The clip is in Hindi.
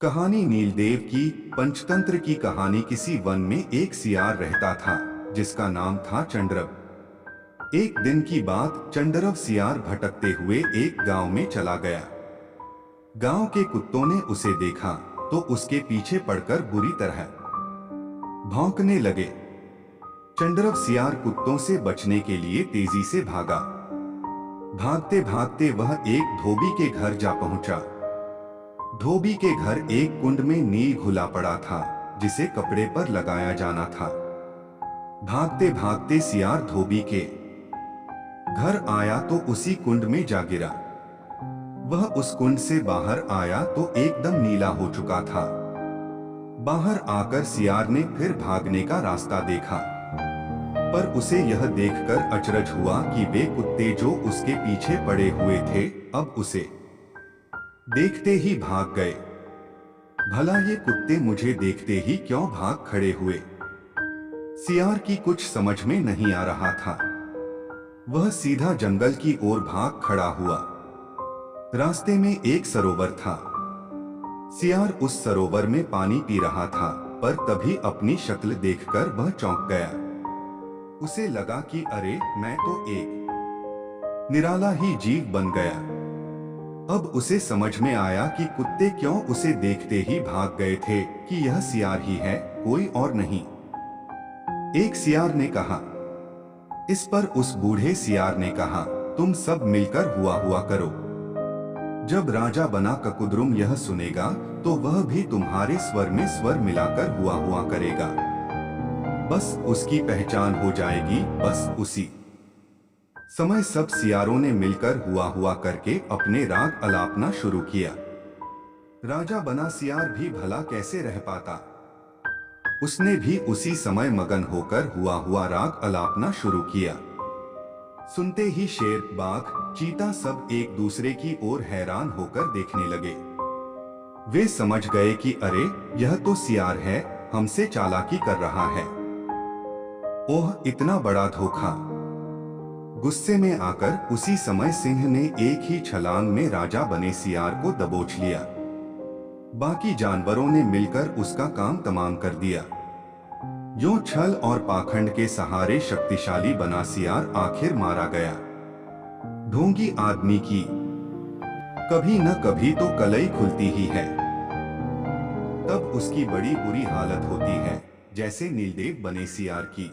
कहानी नीलदेव की। पंचतंत्र की कहानी। किसी वन में एक सियार रहता था जिसका नाम था चंडरव। एक दिन की बात, चंडरव सियार भटकते हुए एक गांव में चला गया। गांव के कुत्तों ने उसे देखा तो उसके पीछे पड़कर बुरी तरह भौंकने लगे। चंडरव सियार कुत्तों से बचने के लिए तेजी से भागा। भागते भागते वह एक धोबी के घर जा पहुंचा। धोबी के घर एक कुंड में नील घुला पड़ा था जिसे कपड़े पर लगाया जाना था। भागते भागते सियार धोबी के घर आया तो उसी कुंड में जा गिरा। वह उस कुंड से बाहर आया तो एकदम नीला हो चुका था। बाहर आकर सियार ने फिर भागने का रास्ता देखा, पर उसे यह देखकर अचरज हुआ कि वे कुत्ते जो उसके पीछे पड़े हुए थे अब उसे देखते ही भाग गए। भला ये कुत्ते मुझे देखते ही क्यों भाग खड़े हुए? सियार की कुछ समझ में नहीं आ रहा था। वह सीधा जंगल की ओर भाग खड़ा हुआ। रास्ते में एक सरोवर था। सियार उस सरोवर में पानी पी रहा था, पर तभी अपनी शक्ल देखकर वह चौंक गया। उसे लगा कि अरे, मैं तो एक निराला ही जीव बन गया। अब उसे समझ में आया कि कुत्ते क्यों उसे देखते ही भाग गए थे, कि यह सियार ही है, कोई और नहीं। एक सियार ने कहा। इस पर उस बूढ़े सियार ने कहा, तुम सब मिलकर हुआ करो। जब राजा बना ककुदरुम यह सुनेगा तो वह भी तुम्हारे स्वर में स्वर मिलाकर हुआ करेगा। बस उसकी पहचान हो जाएगी। बस उसी समय सब सियारों ने मिलकर हुआ करके अपने राग अलापना शुरू किया। राजा बना सियार भी भला कैसे रह पाता। उसने भी उसी समय मगन होकर हुआ राग अलापना शुरू किया। सुनते ही शेर, बाघ, चीता सब एक दूसरे की ओर हैरान होकर देखने लगे। वे समझ गए कि अरे, यह तो सियार है, हमसे चालाकी कर रहा है। ओह, इतना बड़ा धोखा। गुस्से में आकर उसी समय सिंह ने एक ही छलांग में राजा बने सियार को दबोच लिया। बाकी जानवरों ने मिलकर उसका काम तमाम कर दिया। यूं छल और पाखंड के सहारे शक्तिशाली बना सियार आखिर मारा गया। ढोंगी आदमी की कभी न कभी तो कलई खुलती ही है। तब उसकी बड़ी बुरी हालत होती है, जैसे नीलदेव बने सियार की।